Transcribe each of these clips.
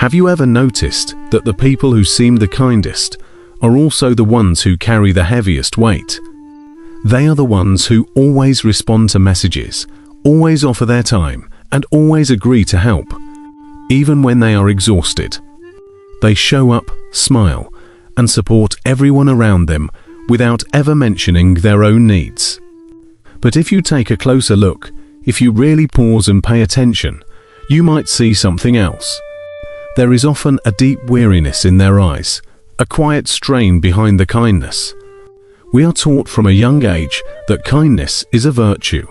Have you ever noticed that the people who seem the kindest are also the ones who carry the heaviest weight? They are the ones who always respond to messages, always offer their time, and always agree to help, even when they are exhausted. They show up, smile, and support everyone around them without ever mentioning their own needs. But if you take a closer look, if you really pause and pay attention, you might see something else. There is often a deep weariness in their eyes, a quiet strain behind the kindness. We are taught from a young age that kindness is a virtue.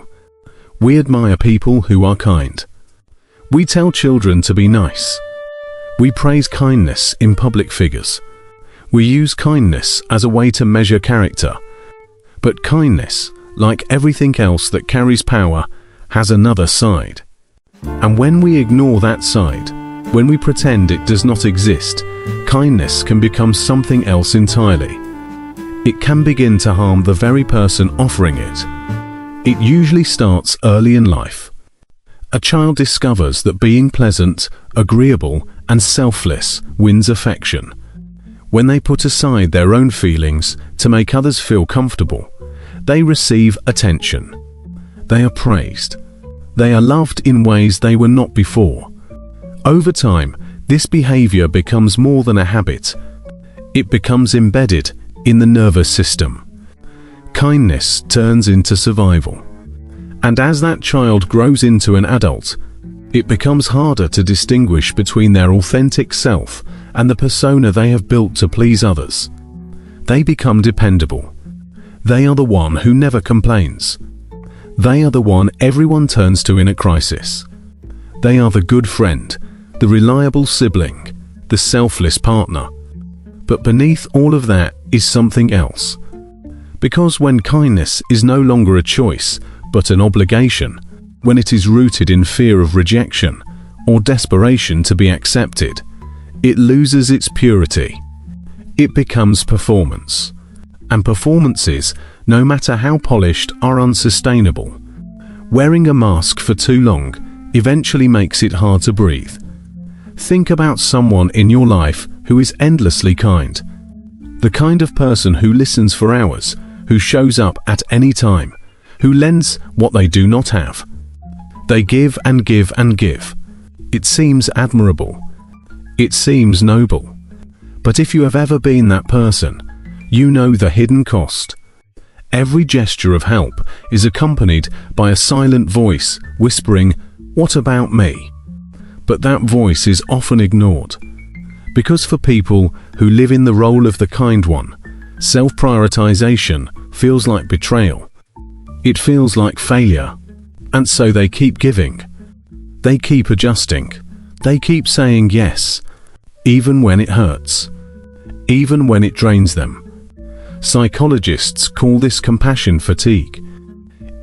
We admire people who are kind. We tell children to be nice. We praise kindness in public figures. We use kindness as a way to measure character. But kindness, like everything else that carries power, has another side. And when we ignore that side, when we pretend it does not exist, kindness can become something else entirely. It can begin to harm the very person offering it. It usually starts early in life. A child discovers that being pleasant, agreeable, and selfless wins affection. When they put aside their own feelings to make others feel comfortable, they receive attention. They are praised. They are loved in ways they were not before. Over time, this behavior becomes more than a habit. It becomes embedded in the nervous system. Kindness turns into survival. And as that child grows into an adult, it becomes harder to distinguish between their authentic self and the persona they have built to please others. They become dependable. They are the one who never complains. They are the one everyone turns to in a crisis. They are the good friend, the reliable sibling, the selfless partner. But beneath all of that is something else. Because when kindness is no longer a choice, but an obligation, when it is rooted in fear of rejection or desperation to be accepted, it loses its purity. It becomes performance. And performances, no matter how polished, are unsustainable. Wearing a mask for too long eventually makes it hard to breathe. Think about someone in your life who is endlessly kind. The kind of person who listens for hours, who shows up at any time, who lends what they do not have. They give and give and give. It seems admirable. It seems noble. But if you have ever been that person, you know the hidden cost. Every gesture of help is accompanied by a silent voice whispering, "What about me?" But that voice is often ignored. Because for people who live in the role of the kind one, self-prioritization feels like betrayal. It feels like failure. And so they keep giving. They keep adjusting. They keep saying yes, even when it hurts, even when it drains them. Psychologists call this compassion fatigue.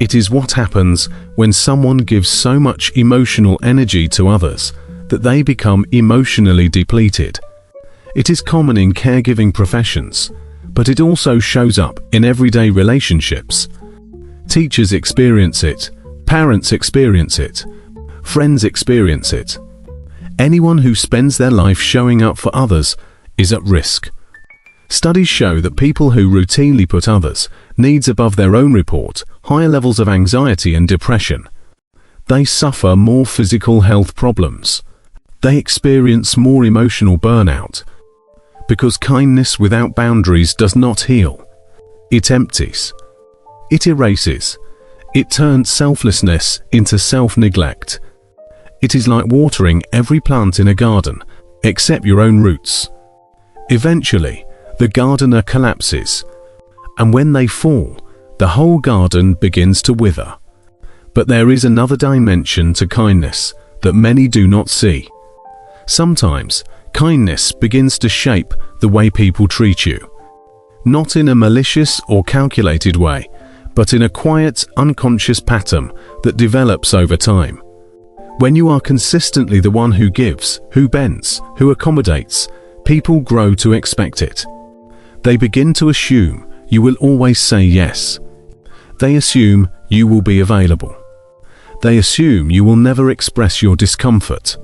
It is what happens when someone gives so much emotional energy to others that they become emotionally depleted. It is common in caregiving professions, but it also shows up in everyday relationships. Teachers experience it, parents experience it, friends experience it. Anyone who spends their life showing up for others is at risk. Studies show that people who routinely put others' needs above their own report higher levels of anxiety and depression. They suffer more physical health problems. They experience more emotional burnout. Because kindness without boundaries does not heal. It empties. It erases. It turns selflessness into self-neglect. It is like watering every plant in a garden, except your own roots. Eventually, the gardener collapses, and when they fall, the whole garden begins to wither. But there is another dimension to kindness that many do not see. Sometimes, kindness begins to shape the way people treat you. Not in a malicious or calculated way, but in a quiet, unconscious pattern that develops over time. When you are consistently the one who gives, who bends, who accommodates, people grow to expect it. They begin to assume you will always say yes. They assume you will be available. They assume you will never express your discomfort.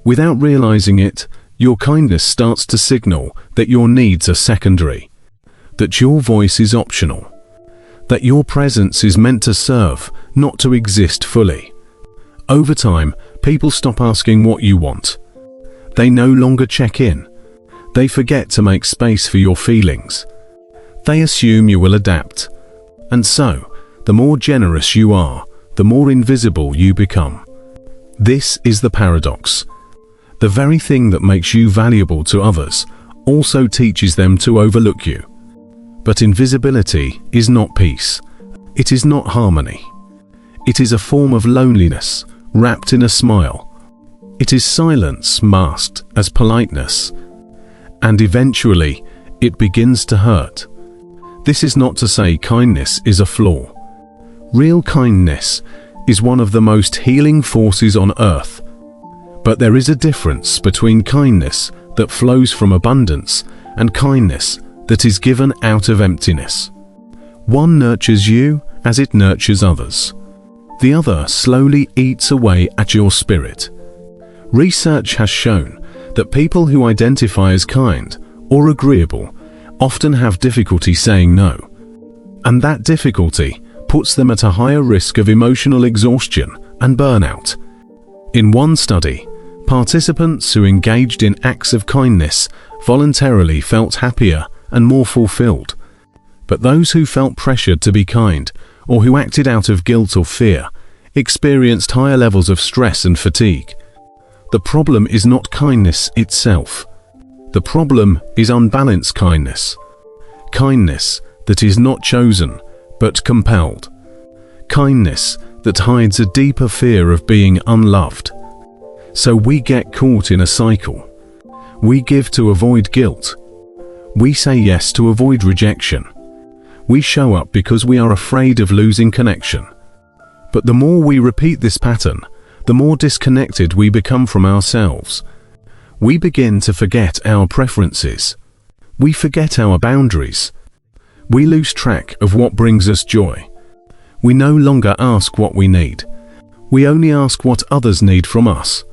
Without realizing it, your kindness starts to signal that your needs are secondary, that your voice is optional, that your presence is meant to serve, not to exist fully. Over time, people stop asking what you want. They no longer check in. They forget to make space for your feelings. They assume you will adapt. And so, the more generous you are, the more invisible you become. This is the paradox. The very thing that makes you valuable to others also teaches them to overlook you. But invisibility is not peace. It is not harmony. It is a form of loneliness, wrapped in a smile. It is silence masked as politeness. And eventually, it begins to hurt. This is not to say kindness is a flaw. Real kindness is one of the most healing forces on earth. But there is a difference between kindness that flows from abundance and kindness that is given out of emptiness. One nurtures you as it nurtures others. The other slowly eats away at your spirit. Research has shown that people who identify as kind or agreeable often have difficulty saying no. And that difficulty puts them at a higher risk of emotional exhaustion and burnout. In one study, participants who engaged in acts of kindness voluntarily felt happier and more fulfilled. But those who felt pressured to be kind, or who acted out of guilt or fear, experienced higher levels of stress and fatigue. The problem is not kindness itself. The problem is unbalanced kindness. Kindness that is not chosen, but compelled. Kindness that hides a deeper fear of being unloved. So we get caught in a cycle. We give to avoid guilt. We say yes to avoid rejection. We show up because we are afraid of losing connection. But the more we repeat this pattern, the more disconnected we become from ourselves. We begin to forget our preferences. We forget our boundaries. We lose track of what brings us joy. We no longer ask what we need. We only ask what others need from us.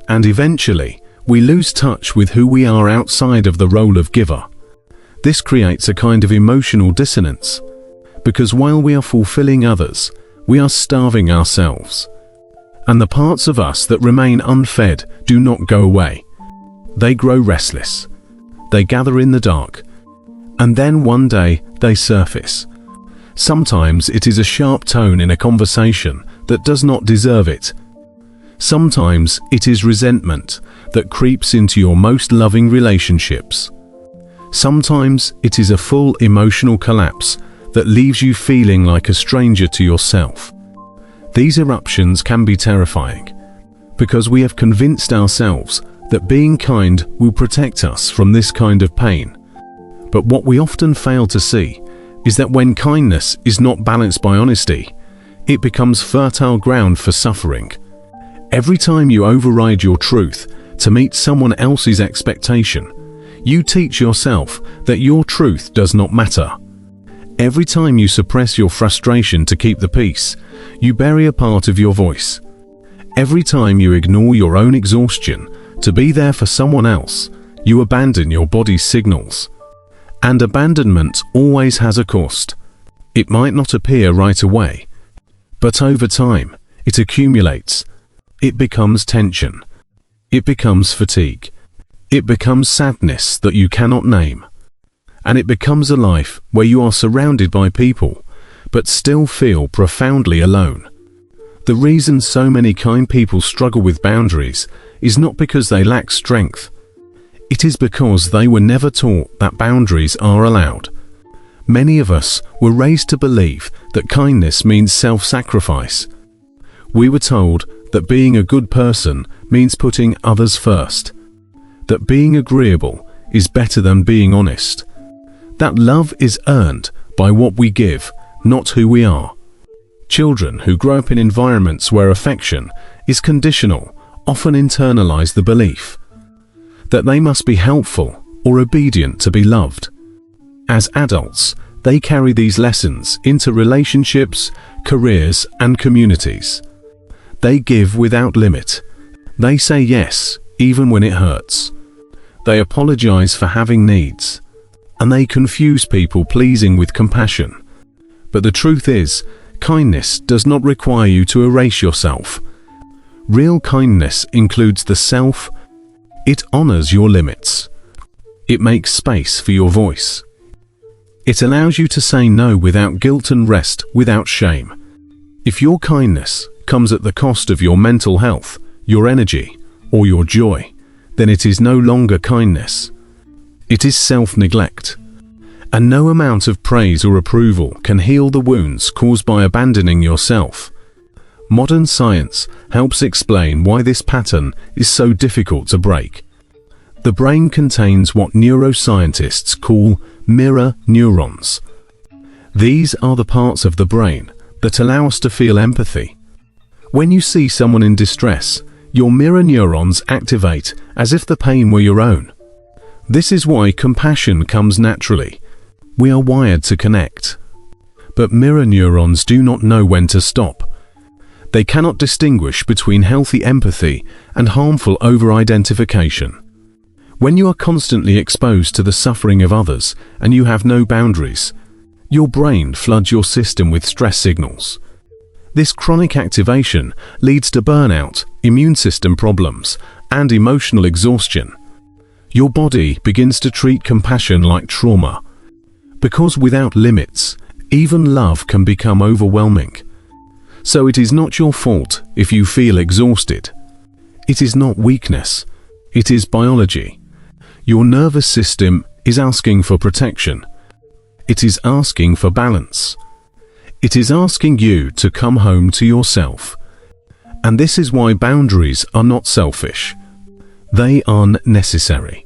And eventually, we lose touch with who we are outside of the role of giver. This creates a kind of emotional dissonance, because while we are fulfilling others, we are starving ourselves. And the parts of us that remain unfed do not go away. They grow restless. They gather in the dark. And then one day they surface. Sometimes it is a sharp tone in a conversation that does not deserve it. Sometimes it is resentment that creeps into your most loving relationships. Sometimes it is a full emotional collapse that leaves you feeling like a stranger to yourself. These eruptions can be terrifying, because we have convinced ourselves that being kind will protect us from this kind of pain. But what we often fail to see is that when kindness is not balanced by honesty, it becomes fertile ground for suffering. Every time you override your truth to meet someone else's expectation, you teach yourself that your truth does not matter. Every time you suppress your frustration to keep the peace, you bury a part of your voice. Every time you ignore your own exhaustion to be there for someone else, you abandon your body's signals. And abandonment always has a cost. It might not appear right away, but over time, it accumulates. It becomes tension. It becomes fatigue. It becomes sadness that you cannot name. And it becomes a life where you are surrounded by people, but still feel profoundly alone. The reason so many kind people struggle with boundaries is not because they lack strength. It is because they were never taught that boundaries are allowed. Many of us were raised to believe that kindness means self-sacrifice. We were told that being a good person means putting others first, that being agreeable is better than being honest, that love is earned by what we give, not who we are. Children who grow up in environments where affection is conditional often internalize the belief that they must be helpful or obedient to be loved. As adults, they carry these lessons into relationships, careers, and communities. They give without limit. They say yes, even when it hurts. They apologize for having needs, and they confuse people pleasing with compassion. But the truth is, kindness does not require you to erase yourself. Real kindness includes the self. It honors your limits. It makes space for your voice. It allows you to say no without guilt and rest without shame. If your kindness comes at the cost of your mental health, your energy, or your joy, then it is no longer kindness. It is self-neglect. And no amount of praise or approval can heal the wounds caused by abandoning yourself. Modern science helps explain why this pattern is so difficult to break. The brain contains what neuroscientists call mirror neurons. These are the parts of the brain that allow us to feel empathy. When you see someone in distress, your mirror neurons activate as if the pain were your own. This is why compassion comes naturally. We are wired to connect. But mirror neurons do not know when to stop. They cannot distinguish between healthy empathy and harmful over-identification. When you are constantly exposed to the suffering of others and you have no boundaries, your brain floods your system with stress signals. This chronic activation leads to burnout, immune system problems, and emotional exhaustion. Your body begins to treat compassion like trauma. Because without limits, even love can become overwhelming. So it is not your fault if you feel exhausted. It is not weakness. It is biology. Your nervous system is asking for protection. It is asking for balance. It is asking you to come home to yourself. And this is why boundaries are not selfish. They are necessary.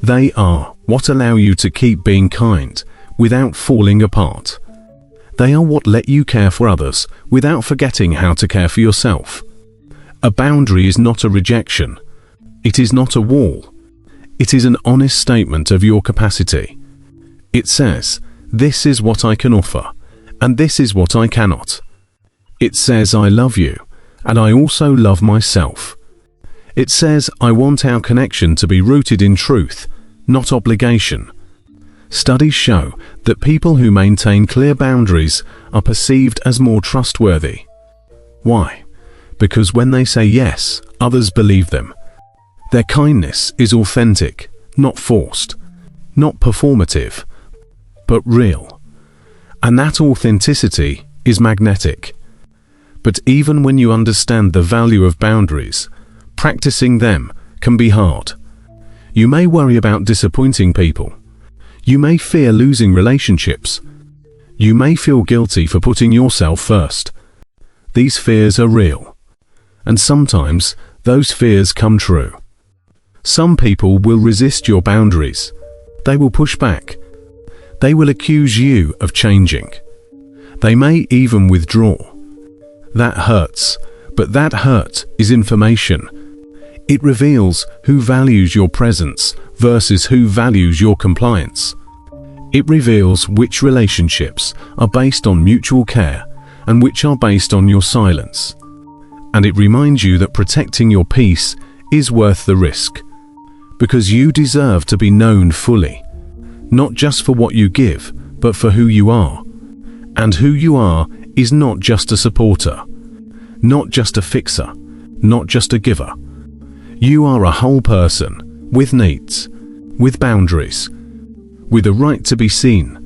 They are what allow you to keep being kind without falling apart. They are what let you care for others without forgetting how to care for yourself. A boundary is not a rejection. It is not a wall. It is an honest statement of your capacity. It says, this is what I can offer, and this is what I cannot. It says, I love you, and I also love myself. It says, I want our connection to be rooted in truth, not obligation. Studies show that people who maintain clear boundaries are perceived as more trustworthy. Why? Because when they say yes, others believe them. Their kindness is authentic, not forced, not performative, but real. And that authenticity is magnetic. But even when you understand the value of boundaries, practicing them can be hard. You may worry about disappointing people. You may fear losing relationships. You may feel guilty for putting yourself first. These fears are real. And sometimes those fears come true. Some people will resist your boundaries. They will push back. They will accuse you of changing. They may even withdraw. That hurts, but that hurt is information. It reveals who values your presence versus who values your compliance. It reveals which relationships are based on mutual care and which are based on your silence. And it reminds you that protecting your peace is worth the risk. Because you deserve to be known fully, not just for what you give, but for who you are. And who you are is not just a supporter, not just a fixer, not just a giver. You are a whole person, with needs, with boundaries, with a right to be seen.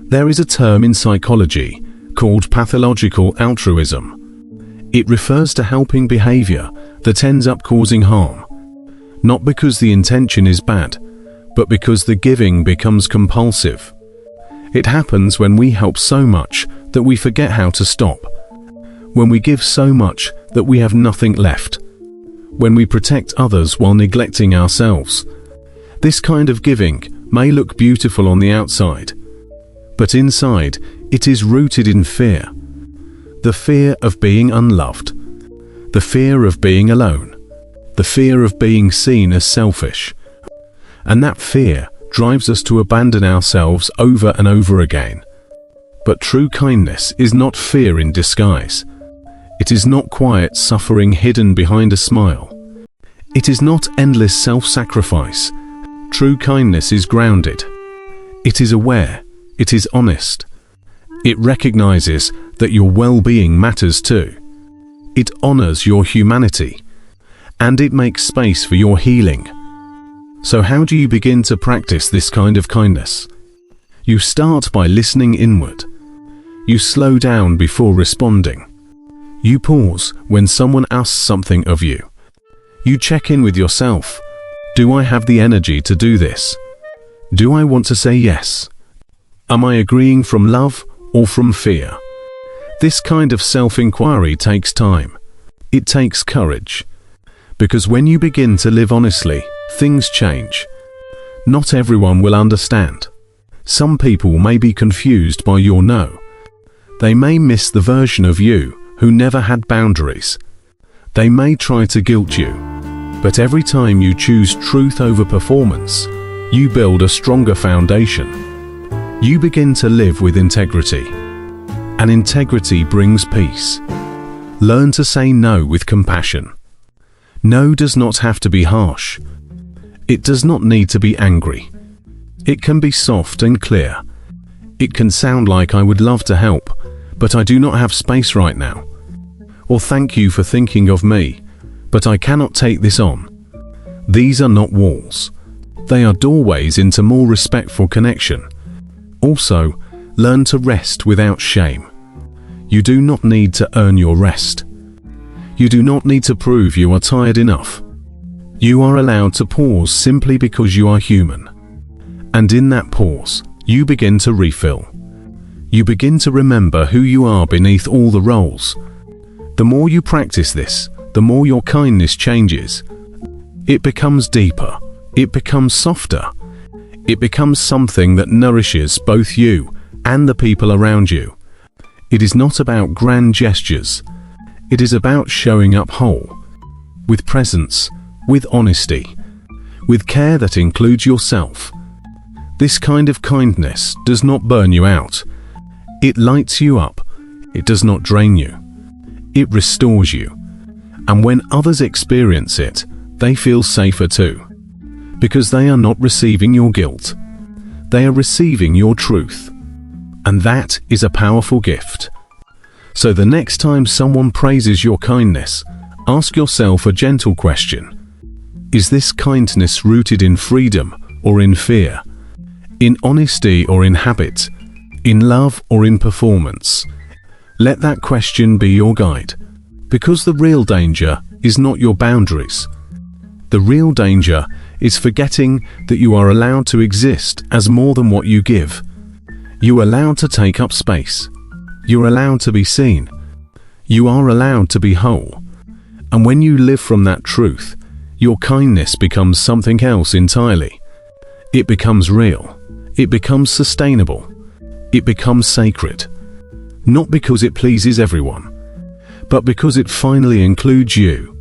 There is a term in psychology called pathological altruism. It refers to helping behavior that ends up causing harm. Not because the intention is bad, but because the giving becomes compulsive. It happens when we help so much that we forget how to stop. When we give so much that we have nothing left. When we protect others while neglecting ourselves. This kind of giving may look beautiful on the outside, but inside it is rooted in fear. The fear of being unloved. The fear of being alone. The fear of being seen as selfish. And that fear drives us to abandon ourselves over and over again. But true kindness is not fear in disguise. It is not quiet suffering hidden behind a smile. It is not endless self-sacrifice. True kindness is grounded. It is aware. It is honest. It recognizes that your well-being matters too. It honors your humanity. And it makes space for your healing. So how do you begin to practice this kind of kindness? You start by listening inward. You slow down before responding. You pause when someone asks something of you. You check in with yourself. Do I have the energy to do this? Do I want to say yes? Am I agreeing from love or from fear? This kind of self-inquiry takes time. It takes courage. Because when you begin to live honestly, things change. Not everyone will understand. Some people may be confused by your no. They may miss the version of you who never had boundaries. They may try to guilt you. But every time you choose truth over performance, you build a stronger foundation. You begin to live with integrity. And integrity brings peace. Learn to say no with compassion. No does not have to be harsh. It does not need to be angry. It can be soft and clear. It can sound like I would love to help, but I do not have space right now. Or thank you for thinking of me, but I cannot take this on. These are not walls. They are doorways into more respectful connection. Also, learn to rest without shame. You do not need to earn your rest. You do not need to prove you are tired enough. You are allowed to pause simply because you are human. And in that pause, you begin to refill. You begin to remember who you are beneath all the roles. The more you practice this, the more your kindness changes. It becomes deeper. It becomes softer. It becomes something that nourishes both you and the people around you. It is not about grand gestures. It is about showing up whole, with presence, with honesty, with care that includes yourself. This kind of kindness does not burn you out. It lights you up. It does not drain you. It restores you. And when others experience it, they feel safer too. Because they are not receiving your guilt. They are receiving your truth. And that is a powerful gift. So the next time someone praises your kindness, ask yourself a gentle question. Is this kindness rooted in freedom or in fear? In honesty or in habit? In love or in performance? Let that question be your guide. Because the real danger is not your boundaries. The real danger is forgetting that you are allowed to exist as more than what you give. You are allowed to take up space. You are allowed to be seen. You are allowed to be whole. And when you live from that truth, your kindness becomes something else entirely. It becomes real. It becomes sustainable. It becomes sacred. Not because it pleases everyone, but because it finally includes you.